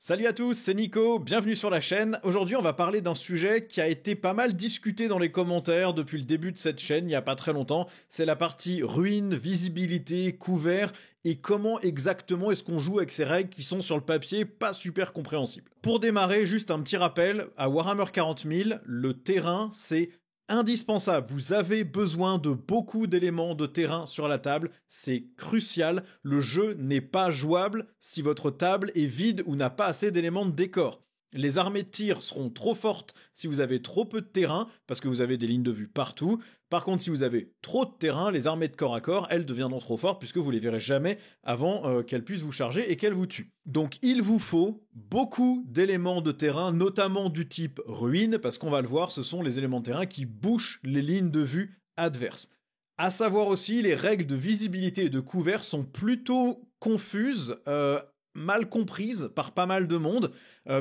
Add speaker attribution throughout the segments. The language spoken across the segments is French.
Speaker 1: Salut à tous, c'est Nico, bienvenue sur la chaîne. Aujourd'hui on va parler d'un sujet qui a été pas mal discuté dans les commentaires depuis le début de cette chaîne, il n'y a pas très longtemps. C'est la partie ruine, visibilité, couvert et comment exactement est-ce qu'on joue avec ces règles qui sont sur le papier pas super compréhensibles. Pour démarrer, juste un petit rappel, à Warhammer 40 000, le terrain c'est indispensable, vous avez besoin de beaucoup d'éléments de terrain sur la table, c'est crucial, le jeu n'est pas jouable si votre table est vide ou n'a pas assez d'éléments de décor. Les armées de tir seront trop fortes si vous avez trop peu de terrain, parce que vous avez des lignes de vue partout. Par contre, si vous avez trop de terrain, les armées de corps à corps, elles deviendront trop fortes, puisque vous les verrez jamais avant qu'elles puissent vous charger et qu'elles vous tuent. Donc il vous faut beaucoup d'éléments de terrain, notamment du type ruine, parce qu'on va le voir, ce sont les éléments de terrain qui bouchent les lignes de vue adverses. À savoir aussi, les règles de visibilité et de couvert sont plutôt confuses, mal comprise par pas mal de monde,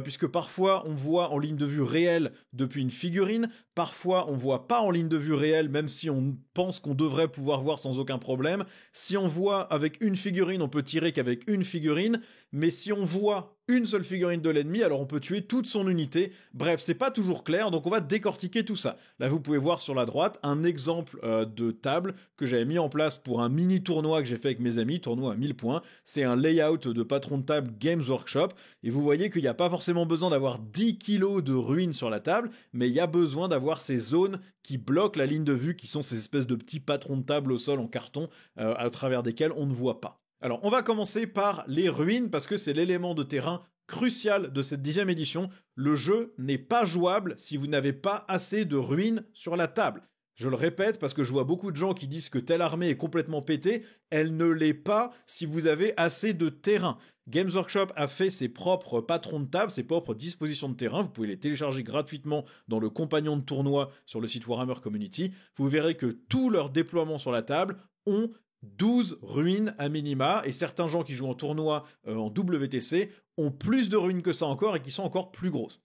Speaker 1: puisque parfois on voit en ligne de vue réelle depuis une figurine, parfois on voit pas en ligne de vue réelle même si on pense qu'on devrait pouvoir voir sans aucun problème. Si on voit avec une figurine, on peut tirer qu'avec une figurine, mais si on voit une seule figurine de l'ennemi, alors on peut tuer toute son unité. Bref, c'est pas toujours clair, donc on va décortiquer tout ça. Là, vous pouvez voir sur la droite un exemple de table que j'avais mis en place pour un mini tournoi que j'ai fait avec mes amis, tournoi à 1000 points. C'est un layout de patron de table Games Workshop, et vous voyez qu'il n'y a pas forcément besoin d'avoir 10 kilos de ruines sur la table, mais il y a besoin d'avoir ces zones qui bloquent la ligne de vue, qui sont ces espèces de petits patrons de table au sol en carton, à travers desquels on ne voit pas. Alors, on va commencer par les ruines, parce que c'est l'élément de terrain crucial de cette 10e édition. Le jeu n'est pas jouable si vous n'avez pas assez de ruines sur la table. Je le répète parce que je vois beaucoup de gens qui disent que telle armée est complètement pétée. Elle ne l'est pas si vous avez assez de terrain. Games Workshop a fait ses propres patrons de table, ses propres dispositions de terrain. Vous pouvez les télécharger gratuitement dans le compagnon de tournoi sur le site Warhammer Community. Vous verrez que tous leurs déploiements sur la table ont 12 ruines à minima, et certains gens qui jouent en tournoi en WTC ont plus de ruines que ça encore et qui sont encore plus grosses.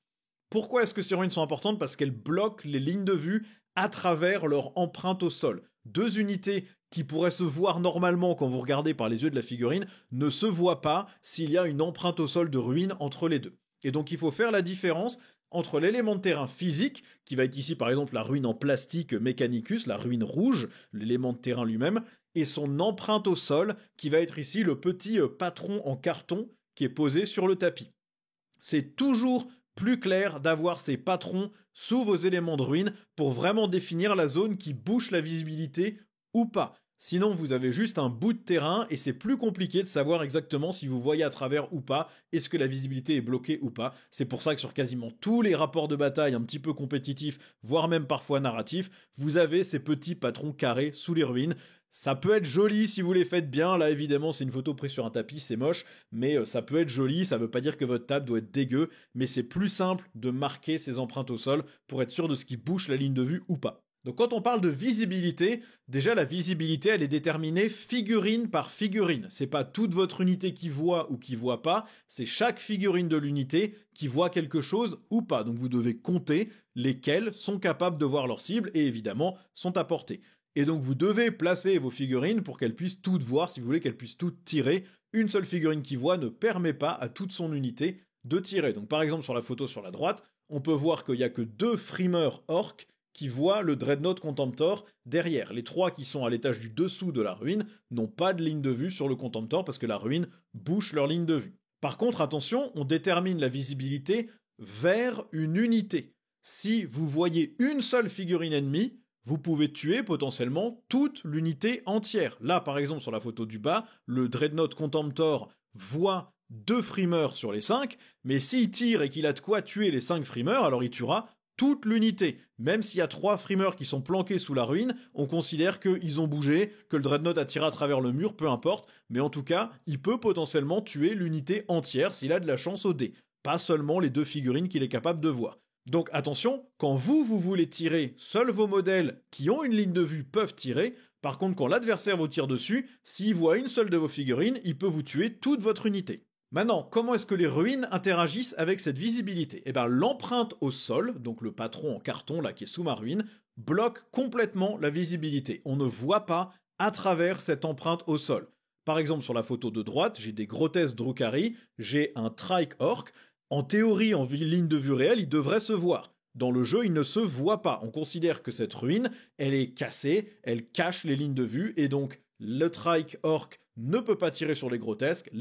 Speaker 1: Pourquoi est-ce que ces ruines sont importantes? Parce qu'elles bloquent les lignes de vue à travers leur empreinte au sol. Deux unités qui pourraient se voir normalement quand vous regardez par les yeux de la figurine ne se voient pas s'il y a une empreinte au sol de ruines entre les deux. Et donc il faut faire la différence entre l'élément de terrain physique, qui va être ici par exemple la ruine en plastique Mechanicus, la ruine rouge, l'élément de terrain lui-même, et son empreinte au sol, qui va être ici le petit patron en carton qui est posé sur le tapis. C'est toujours plus clair d'avoir ces patrons sous vos éléments de ruine pour vraiment définir la zone qui bouche la visibilité ou pas. Sinon, vous avez juste un bout de terrain et c'est plus compliqué de savoir exactement si vous voyez à travers ou pas, est-ce que la visibilité est bloquée ou pas. C'est pour ça que sur quasiment tous les rapports de bataille un petit peu compétitifs, voire même parfois narratifs, vous avez ces petits patrons carrés sous les ruines. Ça peut être joli si vous les faites bien, là évidemment c'est une photo prise sur un tapis, c'est moche, mais ça peut être joli, ça veut pas dire que votre table doit être dégueu, mais c'est plus simple de marquer ces empreintes au sol pour être sûr de ce qui bouche la ligne de vue ou pas. Donc quand on parle de visibilité, déjà la visibilité elle est déterminée figurine par figurine. C'est pas toute votre unité qui voit ou qui voit pas, c'est chaque figurine de l'unité qui voit quelque chose ou pas. Donc vous devez compter lesquelles sont capables de voir leur cible et évidemment sont à portée. Et donc vous devez placer vos figurines pour qu'elles puissent toutes voir, si vous voulez qu'elles puissent toutes tirer. Une seule figurine qui voit ne permet pas à toute son unité de tirer. Donc par exemple sur la photo sur la droite, on peut voir qu'il n'y a que 2 frimeurs orques qui voient le Dreadnought Contemptor derrière. Les 3 qui sont à l'étage du dessous de la ruine n'ont pas de ligne de vue sur le Contemptor parce que la ruine bouche leur ligne de vue. Par contre, attention, on détermine la visibilité vers une unité. Si vous voyez une seule figurine ennemie, vous pouvez tuer potentiellement toute l'unité entière. Là, par exemple, sur la photo du bas, le Dreadnought Contemptor voit 2 frimeurs sur les 5, mais s'il tire et qu'il a de quoi tuer les 5 frimeurs, alors il tuera toute l'unité. Même s'il y a 3 frimeurs qui sont planqués sous la ruine, on considère qu'ils ont bougé, que le Dreadnought a tiré à travers le mur, peu importe, mais en tout cas, il peut potentiellement tuer l'unité entière s'il a de la chance au dé, pas seulement les 2 figurines qu'il est capable de voir. Donc attention, quand vous voulez tirer, seuls vos modèles qui ont une ligne de vue peuvent tirer. Par contre, quand l'adversaire vous tire dessus, s'il voit une seule de vos figurines, il peut vous tuer toute votre unité. Maintenant, comment est-ce que les ruines interagissent avec cette visibilité? Eh bien, l'empreinte au sol, donc le patron en carton là qui est sous ma ruine, bloque complètement la visibilité. On ne voit pas à travers cette empreinte au sol. Par exemple, sur la photo de droite, j'ai des grotesques Drukhari, j'ai un Trike Orc. En théorie, en ligne de vue réelle, il devrait se voir. Dans le jeu, il ne se voit pas. On considère que cette ruine, elle est cassée, elle cache les lignes de vue, et donc le Trike Orc ne peut pas tirer sur les grotesques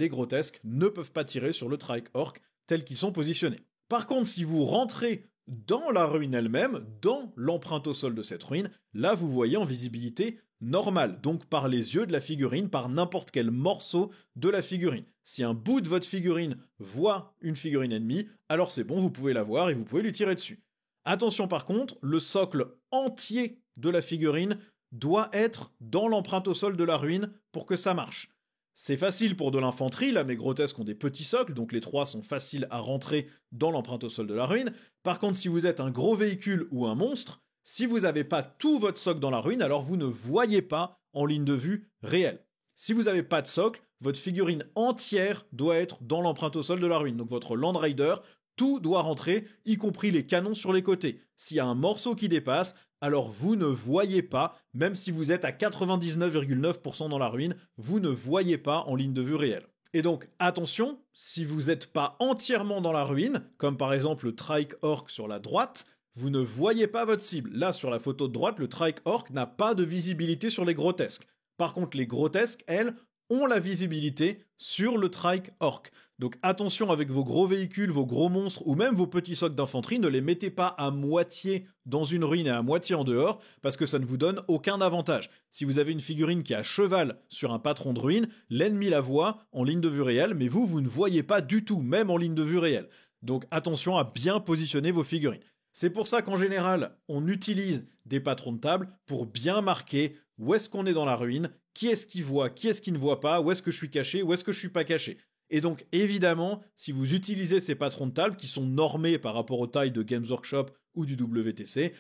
Speaker 1: ne peuvent pas tirer sur le Trike Orc tels qu'ils sont positionnés. Par contre, si vous rentrez dans la ruine elle-même, dans l'empreinte au sol de cette ruine, là vous voyez en visibilité normale, donc par les yeux de la figurine, par n'importe quel morceau de la figurine. Si un bout de votre figurine voit une figurine ennemie, alors c'est bon, vous pouvez la voir et vous pouvez lui tirer dessus. Attention par contre, le socle entier de la figurine doit être dans l'empreinte au sol de la ruine pour que ça marche. C'est facile pour de l'infanterie, là mes grotesques ont des petits socles, donc les 3 sont faciles à rentrer dans l'empreinte au sol de la ruine. Par contre, si vous êtes un gros véhicule ou un monstre, si vous n'avez pas tout votre socle dans la ruine, alors vous ne voyez pas en ligne de vue réelle. Si vous n'avez pas de socle, votre figurine entière doit être dans l'empreinte au sol de la ruine. Donc votre Land Rider, tout doit rentrer, y compris les canons sur les côtés. S'il y a un morceau qui dépasse, alors vous ne voyez pas, même si vous êtes à 99,9% dans la ruine, vous ne voyez pas en ligne de vue réelle. Et donc, attention, si vous n'êtes pas entièrement dans la ruine, comme par exemple le Trike Orc sur la droite, vous ne voyez pas votre cible. Là, sur la photo de droite, le Trike Orc n'a pas de visibilité sur les grotesques. Par contre, les grotesques, elles, ont la visibilité sur le Trike Orc. Donc attention avec vos gros véhicules, vos gros monstres ou même vos petits socles d'infanterie, ne les mettez pas à moitié dans une ruine et à moitié en dehors parce que ça ne vous donne aucun avantage. Si vous avez une figurine qui est à cheval sur un patron de ruine, l'ennemi la voit en ligne de vue réelle, mais vous ne voyez pas du tout, même en ligne de vue réelle. Donc attention à bien positionner vos figurines. C'est pour ça qu'en général, on utilise des patrons de table pour bien marquer où est-ce qu'on est dans la ruine, qui est-ce qui voit, qui est-ce qui ne voit pas, où est-ce que je suis caché, où est-ce que je suis pas caché. Et donc, évidemment, si vous utilisez ces patrons de table qui sont normés par rapport aux tailles de Games Workshop ou du WTC,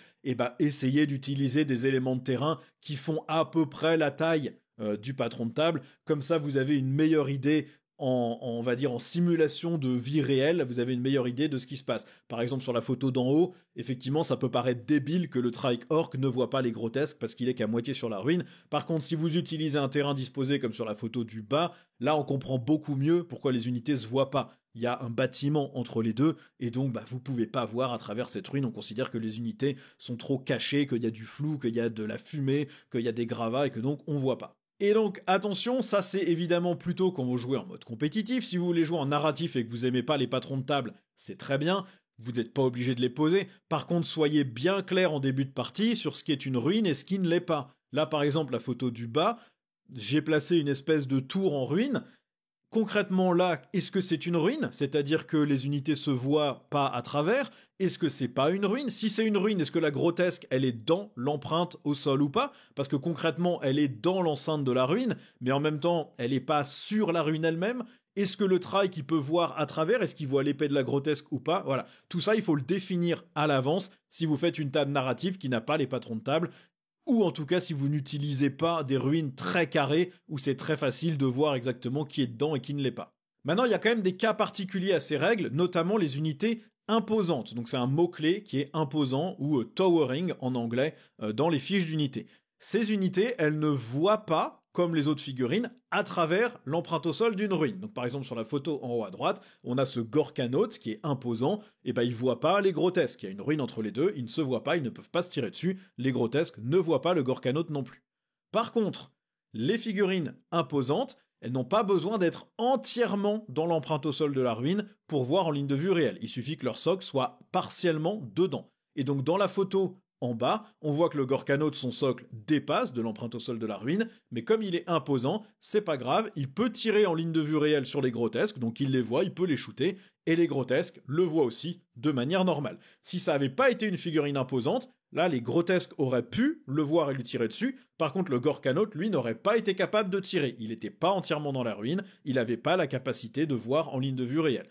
Speaker 1: essayez d'utiliser des éléments de terrain qui font à peu près la taille du patron de table. Comme ça, vous avez une meilleure idée on va dire en simulation de vie réelle, vous avez une meilleure idée de ce qui se passe. Par exemple, sur la photo d'en haut, effectivement, ça peut paraître débile que le Trike Orc ne voit pas les grotesques parce qu'il est qu'à moitié sur la ruine. Par contre, si vous utilisez un terrain disposé comme sur la photo du bas, là, on comprend beaucoup mieux pourquoi les unités se voient pas. Il y a un bâtiment entre les deux, et donc vous pouvez pas voir à travers cette ruine. On considère que les unités sont trop cachées, qu'il y a du flou, qu'il y a de la fumée, qu'il y a des gravats, et que donc on voit pas. Et donc, attention, ça c'est évidemment plutôt quand vous jouez en mode compétitif. Si vous voulez jouer en narratif et que vous aimez pas les patrons de table, c'est très bien. Vous n'êtes pas obligé de les poser. Par contre, soyez bien clair en début de partie sur ce qui est une ruine et ce qui ne l'est pas. Là, par exemple, la photo du bas, j'ai placé une espèce de tour en ruine. Concrètement, là, est-ce que c'est une ruine? C'est-à-dire que les unités se voient pas à travers? Est-ce que c'est pas une ruine? Si c'est une ruine, est-ce que la grotesque, elle est dans l'empreinte au sol ou pas? Parce que concrètement, elle est dans l'enceinte de la ruine, mais en même temps, elle est pas sur la ruine elle-même. Est-ce que le Trike, qui peut voir à travers? Est-ce qu'il voit l'épée de la grotesque ou pas? Voilà. Tout ça, il faut le définir à l'avance si vous faites une table narrative qui n'a pas les patrons de table. Ou en tout cas si vous n'utilisez pas des ruines très carrées où c'est très facile de voir exactement qui est dedans et qui ne l'est pas. Maintenant, il y a quand même des cas particuliers à ces règles, notamment les unités imposantes. Donc c'est un mot-clé qui est imposant ou towering en anglais dans les fiches d'unités. Ces unités, elles ne voient pas, comme les autres figurines, à travers l'empreinte au sol d'une ruine. Donc par exemple sur la photo en haut à droite, on a ce Gorkanaut qui est imposant, et il voit pas les grotesques. Il y a une ruine entre les deux, ils ne se voient pas, ils ne peuvent pas se tirer dessus, les grotesques ne voient pas le Gorkanaut non plus. Par contre, les figurines imposantes, elles n'ont pas besoin d'être entièrement dans l'empreinte au sol de la ruine pour voir en ligne de vue réelle. Il suffit que leur socle soit partiellement dedans. Et donc dans la photo en bas, on voit que le Gorkanaut, son socle, dépasse de l'empreinte au sol de la ruine, mais comme il est imposant, c'est pas grave, il peut tirer en ligne de vue réelle sur les grotesques, donc il les voit, il peut les shooter, et les grotesques le voient aussi de manière normale. Si ça n'avait pas été une figurine imposante, là les grotesques auraient pu le voir et lui tirer dessus, par contre le Gorkanaut, lui, n'aurait pas été capable de tirer, il n'était pas entièrement dans la ruine, il n'avait pas la capacité de voir en ligne de vue réelle.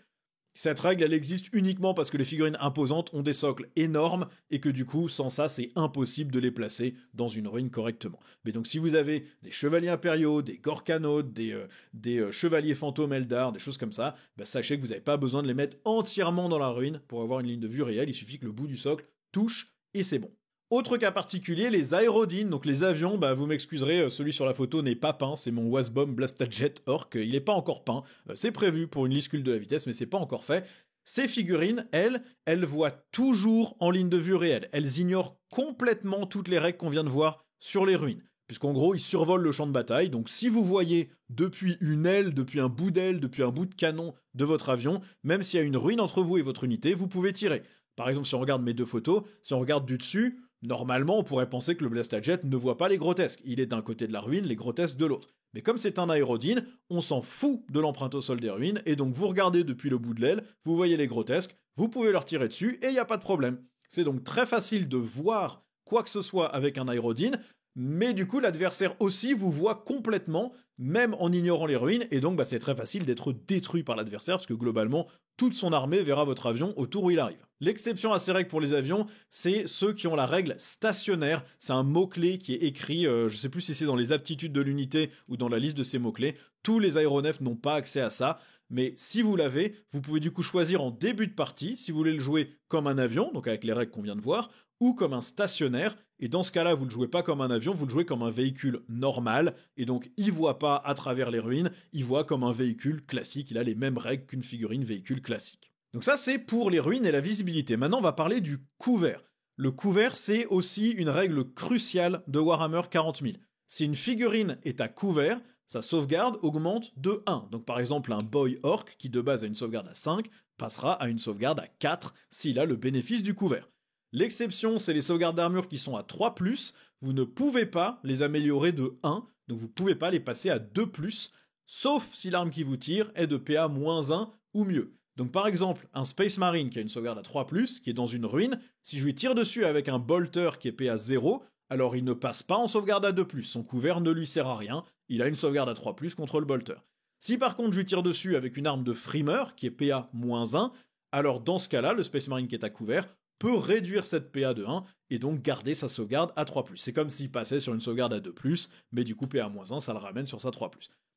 Speaker 1: Cette règle, elle existe uniquement parce que les figurines imposantes ont des socles énormes et que du coup, sans ça, c'est impossible de les placer dans une ruine correctement. Mais donc, si vous avez des chevaliers impériaux, des Gorkanaut, des chevaliers fantômes Eldar, des choses comme ça, sachez que vous n'avez pas besoin de les mettre entièrement dans la ruine pour avoir une ligne de vue réelle. Il suffit que le bout du socle touche et c'est bon. Autre cas particulier, les aérodynes, donc les avions, vous m'excuserez, celui sur la photo n'est pas peint, c'est mon Wasbom Blastajet Orc, il n'est pas encore peint, c'est prévu pour une liscule de la vitesse, mais c'est pas encore fait. Ces figurines, elles voient toujours en ligne de vue réelle, elles ignorent complètement toutes les règles qu'on vient de voir sur les ruines. Puisqu'en gros, ils survolent le champ de bataille, donc si vous voyez depuis une aile, depuis un bout d'aile, depuis un bout de canon de votre avion, même s'il y a une ruine entre vous et votre unité, vous pouvez tirer. Par exemple, si on regarde mes deux photos, si on regarde du dessus, normalement, on pourrait penser que le Blastajet ne voit pas les grotesques. Il est d'un côté de la ruine, les grotesques de l'autre. Mais comme c'est un aérodyne, on s'en fout de l'empreinte au sol des ruines, et donc vous regardez depuis le bout de l'aile, vous voyez les grotesques, vous pouvez leur tirer dessus, et il n'y a pas de problème. C'est donc très facile de voir quoi que ce soit avec un aérodyne, mais du coup l'adversaire aussi vous voit complètement, même en ignorant les ruines, et donc c'est très facile d'être détruit par l'adversaire, parce que globalement, toute son armée verra votre avion au tour où il arrive. L'exception à ces règles pour les avions, c'est ceux qui ont la règle stationnaire. C'est un mot-clé qui est écrit, je ne sais plus si c'est dans les aptitudes de l'unité ou dans la liste de ces mots-clés. Tous les aéronefs n'ont pas accès à ça, mais si vous l'avez, vous pouvez du coup choisir en début de partie, si vous voulez le jouer comme un avion, donc avec les règles qu'on vient de voir, ou comme un stationnaire, et dans ce cas-là, vous ne le jouez pas comme un avion, vous le jouez comme un véhicule normal, et donc il voit pas à travers les ruines, il voit comme un véhicule classique, il a les mêmes règles qu'une figurine véhicule classique. Donc ça c'est pour les ruines et la visibilité. Maintenant on va parler du couvert. Le couvert c'est aussi une règle cruciale de Warhammer 40 000. Si une figurine est à couvert, sa sauvegarde augmente de 1. Donc par exemple un boy orc qui de base a une sauvegarde à 5 passera à une sauvegarde à 4 s'il a le bénéfice du couvert. L'exception, c'est les sauvegardes d'armure qui sont à 3+, vous ne pouvez pas les améliorer de 1, donc vous ne pouvez pas les passer à 2+, sauf si l'arme qui vous tire est de PA-1 ou mieux. Donc par exemple, un Space Marine qui a une sauvegarde à 3+, qui est dans une ruine, si je lui tire dessus avec un Bolter qui est PA 0, alors il ne passe pas en sauvegarde à 2+, son couvert ne lui sert à rien, il a une sauvegarde à 3+, contre le Bolter. Si par contre je lui tire dessus avec une arme de Freemer qui est PA-1, alors dans ce cas-là, le Space Marine qui est à couvert peut réduire cette PA de 1 et donc garder sa sauvegarde à 3+. C'est comme s'il passait sur une sauvegarde à 2+, mais du coup PA-1, ça le ramène sur sa 3+.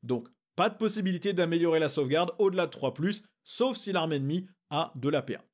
Speaker 1: Donc, pas de possibilité d'améliorer la sauvegarde au-delà de 3+, sauf si l'arme ennemie a de la PA.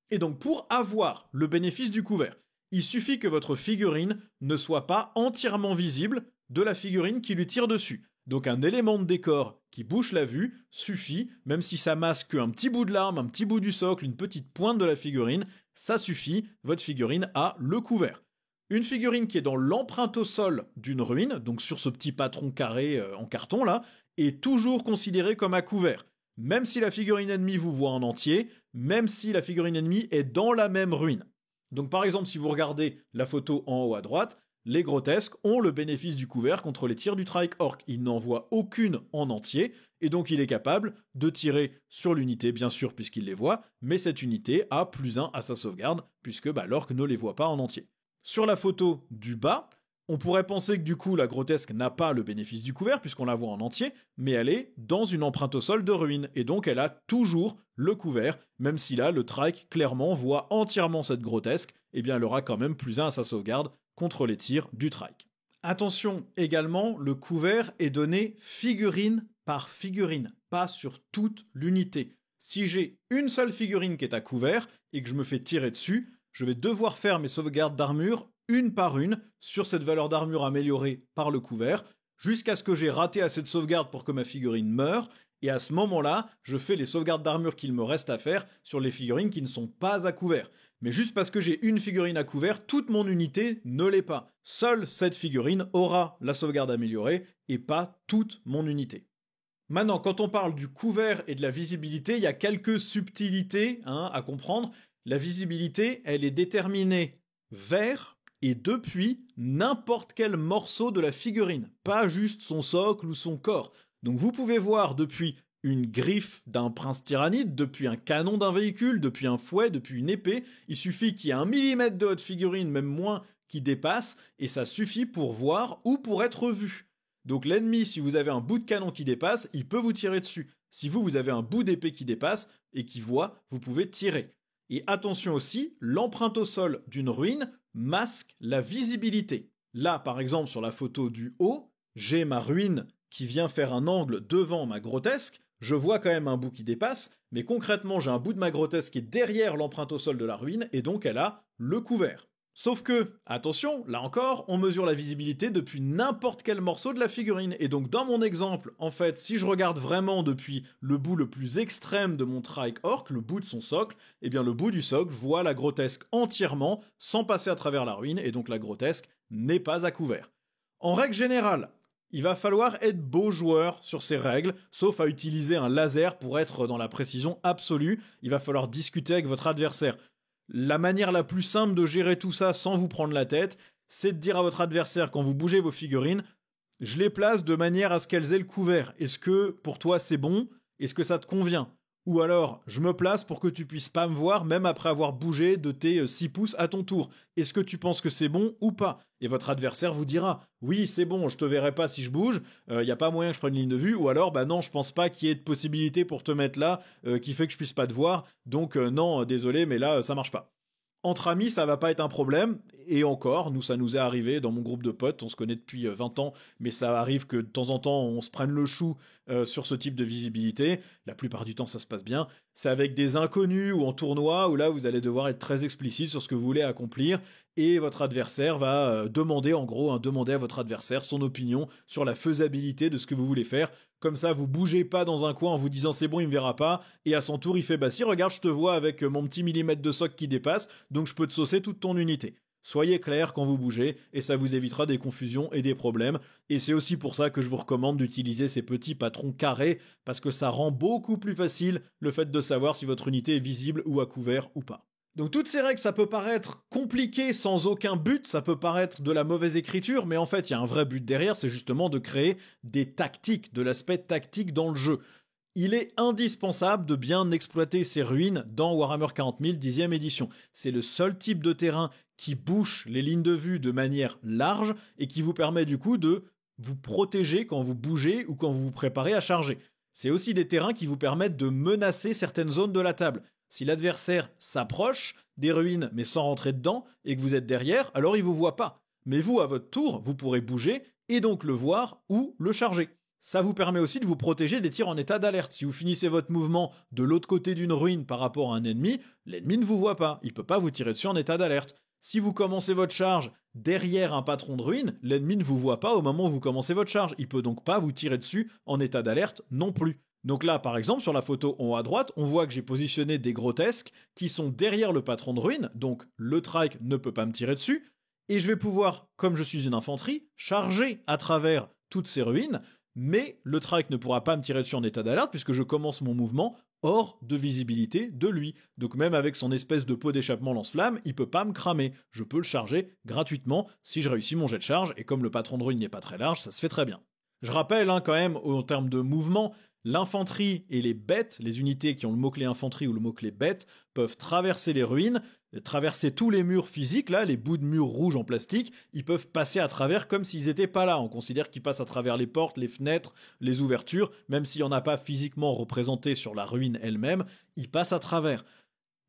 Speaker 1: Et donc, pour avoir le bénéfice du couvert, il suffit que votre figurine ne soit pas entièrement visible de la figurine qui lui tire dessus. Donc un élément de décor qui bouche la vue suffit, même si ça masque un petit bout de l'arme, un petit bout du socle, une petite pointe de la figurine, ça suffit, votre figurine a le couvert. Une figurine qui est dans l'empreinte au sol d'une ruine, donc sur ce petit patron carré en carton là, est toujours considérée comme à couvert. Même si la figurine ennemie vous voit en entier, même si la figurine ennemie est dans la même ruine. Donc par exemple, si vous regardez la photo en haut à droite, les grotesques ont le bénéfice du couvert contre les tirs du Trike Orc. Il n'en voit aucune en entier, et donc il est capable de tirer sur l'unité, bien sûr, puisqu'il les voit, mais cette unité a +1 à sa sauvegarde, puisque l'orc ne les voit pas en entier. Sur la photo du bas, on pourrait penser que du coup la grotesque n'a pas le bénéfice du couvert, puisqu'on la voit en entier, mais elle est dans une empreinte au sol de ruine, et donc elle a toujours le couvert, même si là le Trike clairement voit entièrement cette grotesque, et bien elle aura quand même +1 à sa sauvegarde contre les tirs du Trike. Attention également, le couvert est donné figurine par figurine, pas sur toute l'unité. Si j'ai une seule figurine qui est à couvert et que je me fais tirer dessus, je vais devoir faire mes sauvegardes d'armure une par une sur cette valeur d'armure améliorée par le couvert, jusqu'à ce que j'ai raté assez de sauvegarde pour que ma figurine meure, et à ce moment-là, je fais les sauvegardes d'armure qu'il me reste à faire sur les figurines qui ne sont pas à couvert. Mais juste parce que j'ai une figurine à couvert, toute mon unité ne l'est pas. Seule cette figurine aura la sauvegarde améliorée et pas toute mon unité. Maintenant, quand on parle du couvert et de la visibilité, il y a quelques subtilités à comprendre. La visibilité, elle est déterminée vers et depuis n'importe quel morceau de la figurine, pas juste son socle ou son corps. Donc vous pouvez voir depuis une griffe d'un prince tyrannide, depuis un canon d'un véhicule, depuis un fouet, depuis une épée. Il suffit qu'il y ait 1 millimètre de haute figurine, même moins, qui dépasse, et ça suffit pour voir ou pour être vu. Donc l'ennemi, si vous avez un bout de canon qui dépasse, il peut vous tirer dessus. Si vous avez un bout d'épée qui dépasse et qui voit, vous pouvez tirer. Et attention aussi, l'empreinte au sol d'une ruine masque la visibilité. Là, par exemple, sur la photo du haut, j'ai ma ruine qui vient faire un angle devant ma grotesque. Je vois quand même un bout qui dépasse, mais concrètement, j'ai un bout de ma grotesque qui est derrière l'empreinte au sol de la ruine, et donc elle a le couvert. Sauf que, attention, là encore, on mesure la visibilité depuis n'importe quel morceau de la figurine. Et donc dans mon exemple, en fait, si je regarde vraiment depuis le bout le plus extrême de mon Trike Orc, le bout de son socle, eh bien le bout du socle voit la grotesque entièrement, sans passer à travers la ruine, et donc la grotesque n'est pas à couvert. En règle générale, il va falloir être beau joueur sur ces règles, sauf à utiliser un laser pour être dans la précision absolue. Il va falloir discuter avec votre adversaire. La manière la plus simple de gérer tout ça sans vous prendre la tête, c'est de dire à votre adversaire quand vous bougez vos figurines, je les place de manière à ce qu'elles aient le couvert. Est-ce que pour toi c'est bon? Est-ce que ça te convient? Ou alors, je me place pour que tu puisses pas me voir même après avoir bougé de tes 6 pouces à ton tour. Est-ce que tu penses que c'est bon ou pas? Et votre adversaire vous dira, oui c'est bon, je te verrai pas si je bouge, y a pas moyen que je prenne une ligne de vue, ou alors, bah non, je pense pas qu'il y ait de possibilité pour te mettre là, qui fait que je puisse pas te voir, donc non, désolé, mais là, ça marche pas. Entre amis, ça va pas être un problème, et encore, nous, ça nous est arrivé dans mon groupe de potes, on se connaît depuis 20 ans, mais ça arrive que de temps en temps, on se prenne le chou sur ce type de visibilité. La plupart du temps, ça se passe bien. C'est avec des inconnus ou en tournoi, où là, vous allez devoir être très explicite sur ce que vous voulez accomplir, et votre adversaire va demander, en gros, demander à votre adversaire son opinion sur la faisabilité de ce que vous voulez faire. Comme ça, vous bougez pas dans un coin en vous disant c'est bon, il me verra pas. Et à son tour, il fait bah si, regarde, je te vois avec mon petit millimètre de socle qui dépasse, donc je peux te saucer toute ton unité. Soyez clair quand vous bougez, et ça vous évitera des confusions et des problèmes. Et c'est aussi pour ça que je vous recommande d'utiliser ces petits patrons carrés, parce que ça rend beaucoup plus facile le fait de savoir si votre unité est visible ou à couvert ou pas. Donc toutes ces règles, ça peut paraître compliqué sans aucun but, ça peut paraître de la mauvaise écriture, mais en fait il y a un vrai but derrière, c'est justement de créer des tactiques, de l'aspect tactique dans le jeu. Il est indispensable de bien exploiter ces ruines dans Warhammer 40 000 10e édition. C'est le seul type de terrain qui bouche les lignes de vue de manière large et qui vous permet du coup de vous protéger quand vous bougez ou quand vous vous préparez à charger. C'est aussi des terrains qui vous permettent de menacer certaines zones de la table. Si l'adversaire s'approche des ruines mais sans rentrer dedans et que vous êtes derrière, alors il vous voit pas. Mais vous, à votre tour, vous pourrez bouger et donc le voir ou le charger. Ça vous permet aussi de vous protéger des tirs en état d'alerte. Si vous finissez votre mouvement de l'autre côté d'une ruine par rapport à un ennemi, l'ennemi ne vous voit pas, il peut pas vous tirer dessus en état d'alerte. Si vous commencez votre charge derrière un patron de ruine, l'ennemi ne vous voit pas au moment où vous commencez votre charge, il peut donc pas vous tirer dessus en état d'alerte non plus. Donc là, par exemple, sur la photo en haut à droite, on voit que j'ai positionné des grotesques qui sont derrière le patron de ruine, donc le trike ne peut pas me tirer dessus, et je vais pouvoir, comme je suis une infanterie, charger à travers toutes ces ruines, mais le trike ne pourra pas me tirer dessus en état d'alerte puisque je commence mon mouvement hors de visibilité de lui. Donc même avec son espèce de pot d'échappement lance-flamme, il peut pas me cramer. Je peux le charger gratuitement si je réussis mon jet de charge, et comme le patron de ruine n'est pas très large, ça se fait très bien. Je rappelle quand même, en termes de mouvement, l'infanterie et les bêtes, les unités qui ont le mot-clé infanterie ou le mot-clé bête, peuvent traverser les ruines, traverser tous les murs physiques, là, les bouts de murs rouges en plastique, ils peuvent passer à travers comme s'ils n'étaient pas là. On considère qu'ils passent à travers les portes, les fenêtres, les ouvertures, même s'il n'y en a pas physiquement représenté sur la ruine elle-même, ils passent à travers.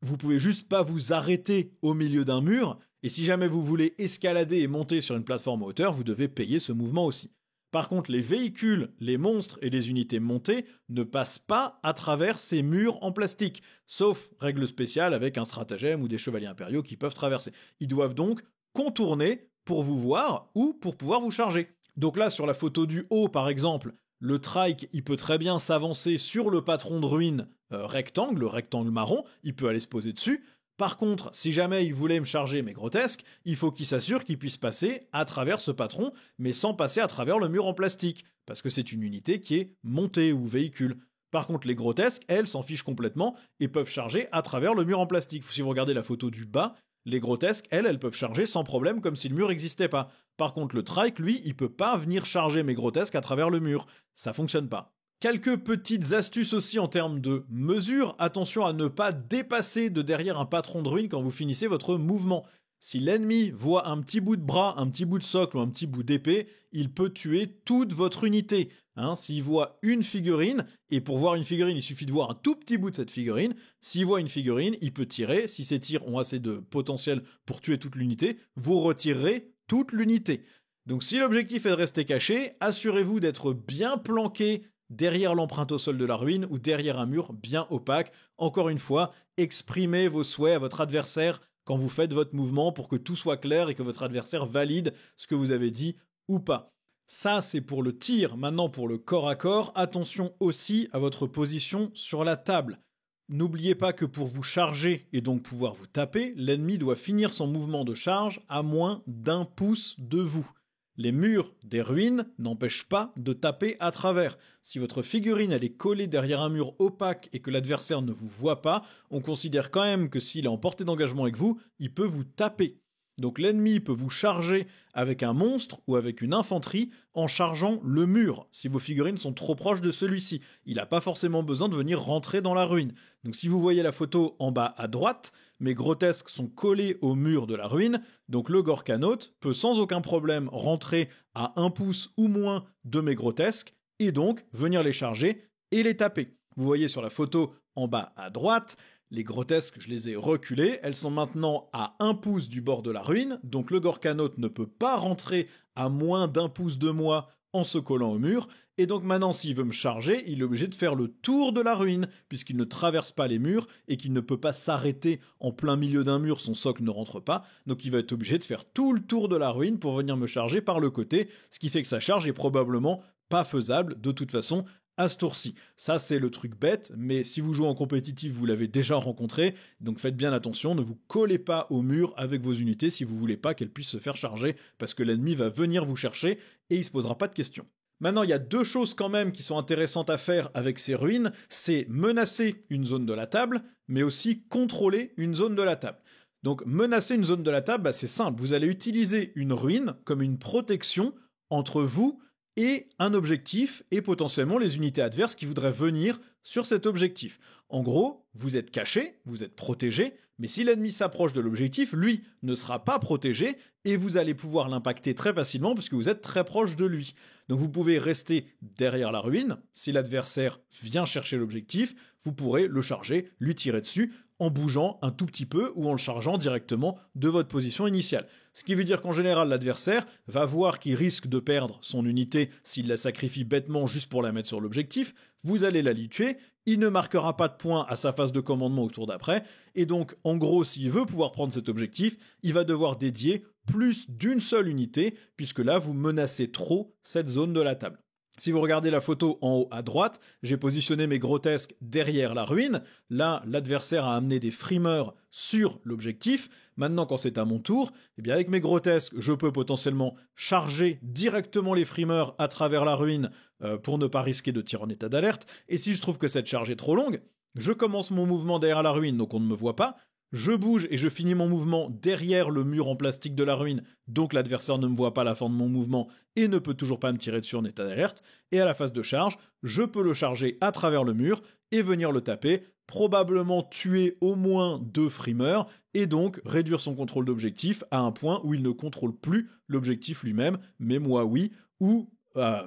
Speaker 1: Vous pouvez juste pas vous arrêter au milieu d'un mur, et si jamais vous voulez escalader et monter sur une plateforme à hauteur, vous devez payer ce mouvement aussi. Par contre, les véhicules, les monstres et les unités montées ne passent pas à travers ces murs en plastique, sauf règle spéciale avec un stratagème ou des chevaliers impériaux qui peuvent traverser. Ils doivent donc contourner pour vous voir ou pour pouvoir vous charger. Donc là, sur la photo du haut, par exemple, le trike, il peut très bien s'avancer sur le patron de ruine rectangle, le rectangle marron, il peut aller se poser dessus. Par contre, si jamais il voulait me charger mes grotesques, il faut qu'il s'assure qu'il puisse passer à travers ce patron, mais sans passer à travers le mur en plastique, parce que c'est une unité qui est montée ou véhicule. Par contre, les grotesques, elles, s'en fichent complètement et peuvent charger à travers le mur en plastique. Si vous regardez la photo du bas, les grotesques, elles peuvent charger sans problème comme si le mur n'existait pas. Par contre, le trike, lui, il peut pas venir charger mes grotesques à travers le mur. Ça fonctionne pas. Quelques petites astuces aussi en termes de mesure. Attention à ne pas dépasser de derrière un patron de ruine quand vous finissez votre mouvement. Si l'ennemi voit un petit bout de bras, un petit bout de socle ou un petit bout d'épée, il peut tuer toute votre unité. S'il voit une figurine, et pour voir une figurine, il suffit de voir un tout petit bout de cette figurine. S'il voit une figurine, il peut tirer. Si ces tirs ont assez de potentiel pour tuer toute l'unité, vous retirerez toute l'unité. Donc si l'objectif est de rester caché, assurez-vous d'être bien planqué derrière l'empreinte au sol de la ruine ou derrière un mur bien opaque. Encore une fois, exprimez vos souhaits à votre adversaire quand vous faites votre mouvement pour que tout soit clair et que votre adversaire valide ce que vous avez dit ou pas. Ça, c'est pour le tir. Maintenant, pour le corps à corps, attention aussi à votre position sur la table. N'oubliez pas que pour vous charger et donc pouvoir vous taper, l'ennemi doit finir son mouvement de charge à moins d'1 pouce de vous. Les murs des ruines n'empêchent pas de taper à travers. Si votre figurine elle est collée derrière un mur opaque et que l'adversaire ne vous voit pas, on considère quand même que s'il est en portée d'engagement avec vous, il peut vous taper. Donc l'ennemi peut vous charger avec un monstre ou avec une infanterie en chargeant le mur, si vos figurines sont trop proches de celui-ci. Il n'a pas forcément besoin de venir rentrer dans la ruine. Donc si vous voyez la photo en bas à droite, mes grotesques sont collés au mur de la ruine, donc le Gorkanaute peut sans aucun problème rentrer à 1 pouce ou moins de mes grotesques, et donc venir les charger et les taper. Vous voyez sur la photo en bas à droite, les grotesques, je les ai reculées, elles sont maintenant à 1 pouce du bord de la ruine, donc le Gorkanaute ne peut pas rentrer à moins d'1 pouce de moi en se collant au mur, et donc maintenant s'il veut me charger, il est obligé de faire le tour de la ruine, puisqu'il ne traverse pas les murs, et qu'il ne peut pas s'arrêter en plein milieu d'un mur, son socle ne rentre pas, donc il va être obligé de faire tout le tour de la ruine pour venir me charger par le côté, ce qui fait que sa charge est probablement pas faisable de toute façon à ce tour-ci. Ça, c'est le truc bête, mais si vous jouez en compétitif, vous l'avez déjà rencontré, donc faites bien attention, ne vous collez pas au mur avec vos unités si vous voulez pas qu'elles puissent se faire charger, parce que l'ennemi va venir vous chercher et il se posera pas de questions. Maintenant, il y a 2 choses quand même qui sont intéressantes à faire avec ces ruines, c'est menacer une zone de la table, mais aussi contrôler une zone de la table. Donc menacer une zone de la table, c'est simple, vous allez utiliser une ruine comme une protection entre vous et un objectif et potentiellement les unités adverses qui voudraient venir sur cet objectif. En gros, vous êtes caché, vous êtes protégé, mais si l'ennemi s'approche de l'objectif, lui ne sera pas protégé et vous allez pouvoir l'impacter très facilement puisque vous êtes très proche de lui. Donc vous pouvez rester derrière la ruine, si l'adversaire vient chercher l'objectif, vous pourrez le charger, lui tirer dessus en bougeant un tout petit peu ou en le chargeant directement de votre position initiale. Ce qui veut dire qu'en général, l'adversaire va voir qu'il risque de perdre son unité s'il la sacrifie bêtement juste pour la mettre sur l'objectif, vous allez la lui tuer, il ne marquera pas de points à sa phase de commandement au tour d'après, et donc en gros, s'il veut pouvoir prendre cet objectif, il va devoir dédier plus d'une seule unité, puisque là, vous menacez trop cette zone de la table. Si vous regardez la photo en haut à droite, j'ai positionné mes grotesques derrière la ruine. Là, l'adversaire a amené des frimeurs sur l'objectif. Maintenant, quand c'est à mon tour, eh bien avec mes grotesques, je peux potentiellement charger directement les frimeurs à travers la ruine pour ne pas risquer de tirer en état d'alerte. Et si je trouve que cette charge est trop longue, je commence mon mouvement derrière la ruine, donc on ne me voit pas. Je bouge et je finis mon mouvement derrière le mur en plastique de la ruine, donc l'adversaire ne me voit pas à la fin de mon mouvement et ne peut toujours pas me tirer dessus en état d'alerte. Et à la phase de charge, je peux le charger à travers le mur et venir le taper, probablement tuer au moins 2 frimeurs et donc réduire son contrôle d'objectif à un point où il ne contrôle plus l'objectif lui-même, mais moi oui, ou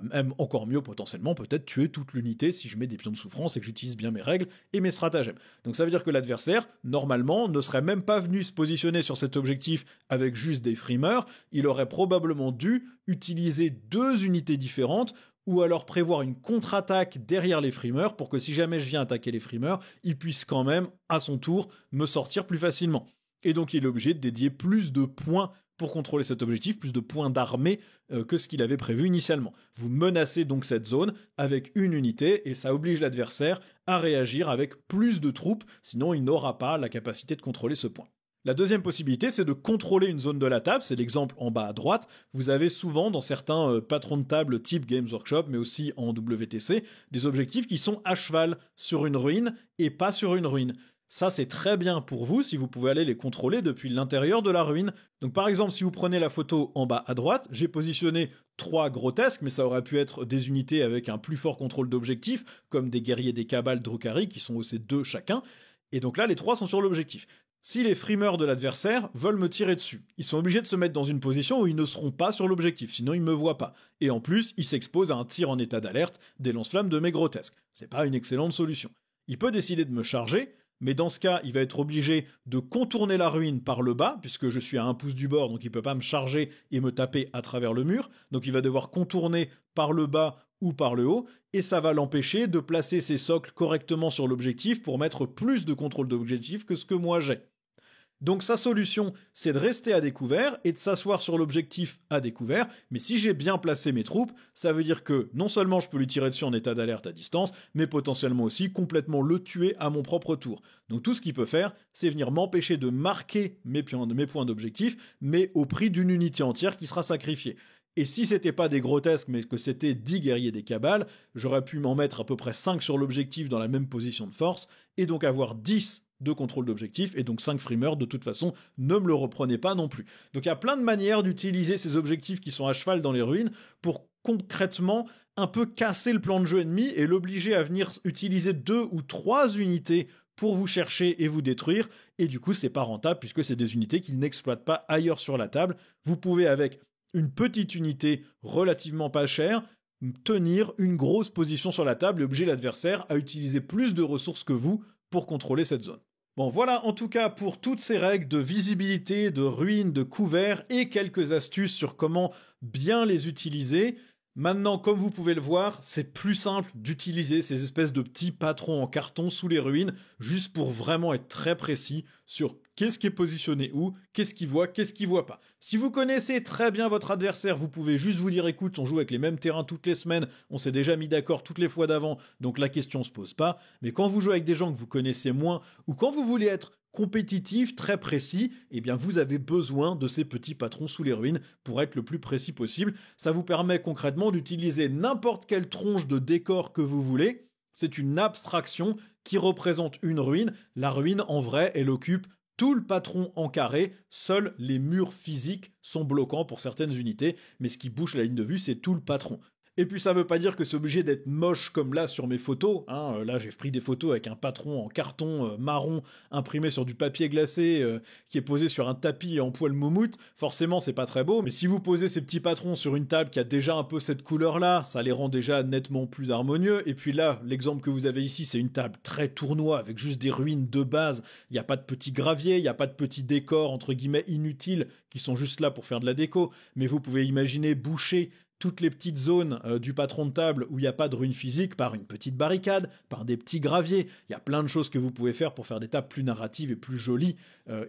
Speaker 1: même encore mieux potentiellement peut-être tuer toute l'unité si je mets des pions de souffrance et que j'utilise bien mes règles et mes stratagèmes. Donc ça veut dire que l'adversaire, normalement, ne serait même pas venu se positionner sur cet objectif avec juste des frimeurs, il aurait probablement dû utiliser 2 unités différentes ou alors prévoir une contre-attaque derrière les frimeurs pour que si jamais je viens attaquer les frimeurs, il puisse quand même, à son tour, me sortir plus facilement. Et donc il est obligé de dédier plus de points pour contrôler cet objectif, plus de points d'armée que ce qu'il avait prévu initialement. Vous menacez donc cette zone avec une unité et ça oblige l'adversaire à réagir avec plus de troupes, sinon il n'aura pas la capacité de contrôler ce point. La deuxième possibilité, c'est de contrôler une zone de la table, c'est l'exemple en bas à droite. Vous avez souvent dans certains patrons de table type Games Workshop, mais aussi en WTC, des objectifs qui sont à cheval sur une ruine et pas sur une ruine. Ça, c'est très bien pour vous si vous pouvez aller les contrôler depuis l'intérieur de la ruine. Donc par exemple, si vous prenez la photo en bas à droite, j'ai positionné 3 grotesques, mais ça aurait pu être des unités avec un plus fort contrôle d'objectif, comme des guerriers des cabales Drukhari, qui sont aussi 2 chacun. Et donc là, les 3 sont sur l'objectif. Si les frimeurs de l'adversaire veulent me tirer dessus, ils sont obligés de se mettre dans une position où ils ne seront pas sur l'objectif, sinon ils me voient pas. Et en plus, ils s'exposent à un tir en état d'alerte des lance-flammes de mes grotesques. C'est pas une excellente solution. Il peut décider de me charger, mais dans ce cas, il va être obligé de contourner la ruine par le bas, puisque je suis à 1 pouce du bord, donc il ne peut pas me charger et me taper à travers le mur. Donc il va devoir contourner par le bas ou par le haut, et ça va l'empêcher de placer ses socles correctement sur l'objectif pour mettre plus de contrôle d'objectif que ce que moi j'ai. Donc sa solution, c'est de rester à découvert et de s'asseoir sur l'objectif à découvert, mais si j'ai bien placé mes troupes, ça veut dire que non seulement je peux lui tirer dessus en état d'alerte à distance, mais potentiellement aussi complètement le tuer à mon propre tour. Donc tout ce qu'il peut faire, c'est venir m'empêcher de marquer mes points d'objectif, mais au prix d'une unité entière qui sera sacrifiée. Et si c'était pas des grotesques, mais que c'était 10 guerriers des cabales, j'aurais pu m'en mettre à peu près 5 sur l'objectif dans la même position de force, et donc avoir 10 de contrôle d'objectif, et donc 5 frimeurs, de toute façon, ne me le reprenez pas non plus. Donc il y a plein de manières d'utiliser ces objectifs qui sont à cheval dans les ruines pour concrètement un peu casser le plan de jeu ennemi et l'obliger à venir utiliser 2 ou 3 unités pour vous chercher et vous détruire, et du coup c'est pas rentable puisque c'est des unités qu'il n'exploite pas ailleurs sur la table. Vous pouvez avec une petite unité relativement pas chère tenir une grosse position sur la table et obliger l'adversaire à utiliser plus de ressources que vous pour contrôler cette zone. Bon, voilà en tout cas pour toutes ces règles de visibilité, de ruines, de couverts et quelques astuces sur comment bien les utiliser. Maintenant, comme vous pouvez le voir, c'est plus simple d'utiliser ces espèces de petits patrons en carton sous les ruines, juste pour vraiment être très précis sur qu'est-ce qui est positionné où, qu'est-ce qu'il voit pas. Si vous connaissez très bien votre adversaire, vous pouvez juste vous dire écoute, on joue avec les mêmes terrains toutes les semaines, on s'est déjà mis d'accord toutes les fois d'avant, donc la question se pose pas. Mais quand vous jouez avec des gens que vous connaissez moins, ou quand vous voulez être compétitif, très précis, eh bien vous avez besoin de ces petits patrons sous les ruines pour être le plus précis possible. Ça vous permet concrètement d'utiliser n'importe quelle tronche de décor que vous voulez. C'est une abstraction qui représente une ruine. La ruine, en vrai, elle occupe tout le patron en carré, seuls les murs physiques sont bloquants pour certaines unités, mais ce qui bouche la ligne de vue, c'est tout le patron. Et puis ça veut pas dire que c'est obligé d'être moche comme là sur mes photos. Là j'ai pris des photos avec un patron en carton marron imprimé sur du papier glacé qui est posé sur un tapis en poil moumoute. Forcément c'est pas très beau, mais si vous posez ces petits patrons sur une table qui a déjà un peu cette couleur là, ça les rend déjà nettement plus harmonieux. Et puis là, l'exemple que vous avez ici, c'est une table très tournoi avec juste des ruines de base. Il n'y a pas de petits graviers, il n'y a pas de petits décors entre guillemets inutiles qui sont juste là pour faire de la déco. Mais vous pouvez imaginer boucher toutes les petites zones du patron de table où il n'y a pas de ruines physiques par une petite barricade, par des petits graviers. Il y a plein de choses que vous pouvez faire pour faire des tables plus narratives et plus jolies.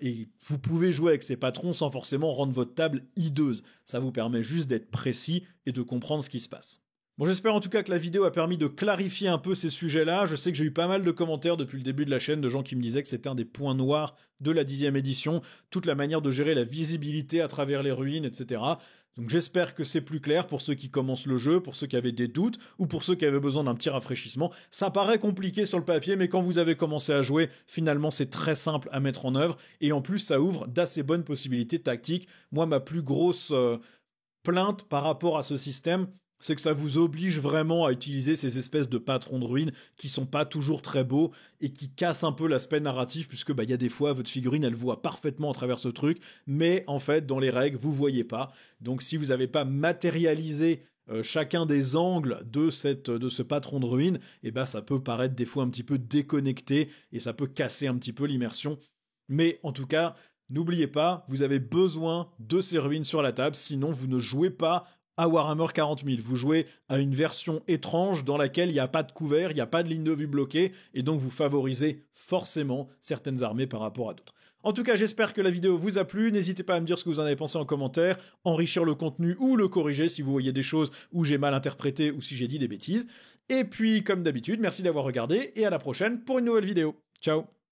Speaker 1: Et vous pouvez jouer avec ces patrons sans forcément rendre votre table hideuse. Ça vous permet juste d'être précis et de comprendre ce qui se passe. Bon, j'espère en tout cas que la vidéo a permis de clarifier un peu ces sujets-là. Je sais que j'ai eu pas mal de commentaires depuis le début de la chaîne de gens qui me disaient que c'était un des points noirs de la 10e édition, toute la manière de gérer la visibilité à travers les ruines, etc. Donc j'espère que c'est plus clair pour ceux qui commencent le jeu, pour ceux qui avaient des doutes, ou pour ceux qui avaient besoin d'un petit rafraîchissement. Ça paraît compliqué sur le papier, mais quand vous avez commencé à jouer, finalement c'est très simple à mettre en œuvre, et en plus ça ouvre d'assez bonnes possibilités tactiques. Moi, ma plus grosse plainte par rapport à ce système, c'est que ça vous oblige vraiment à utiliser ces espèces de patrons de ruines qui sont pas toujours très beaux et qui cassent un peu l'aspect narratif, puisque y a des fois votre figurine elle voit parfaitement à travers ce truc, mais en fait dans les règles vous voyez pas. Donc si vous n'avez pas matérialisé chacun des angles de ce patron de ruine, ça peut paraître des fois un petit peu déconnecté et ça peut casser un petit peu l'immersion. Mais en tout cas, n'oubliez pas, vous avez besoin de ces ruines sur la table, sinon vous ne jouez pas à Warhammer 40 000. Vous jouez à une version étrange dans laquelle il n'y a pas de couvert, il n'y a pas de ligne de vue bloquée, et donc vous favorisez forcément certaines armées par rapport à d'autres. En tout cas, j'espère que la vidéo vous a plu. N'hésitez pas à me dire ce que vous en avez pensé en commentaire, enrichir le contenu ou le corriger si vous voyez des choses où j'ai mal interprété ou si j'ai dit des bêtises. Et puis, comme d'habitude, merci d'avoir regardé et à la prochaine pour une nouvelle vidéo. Ciao!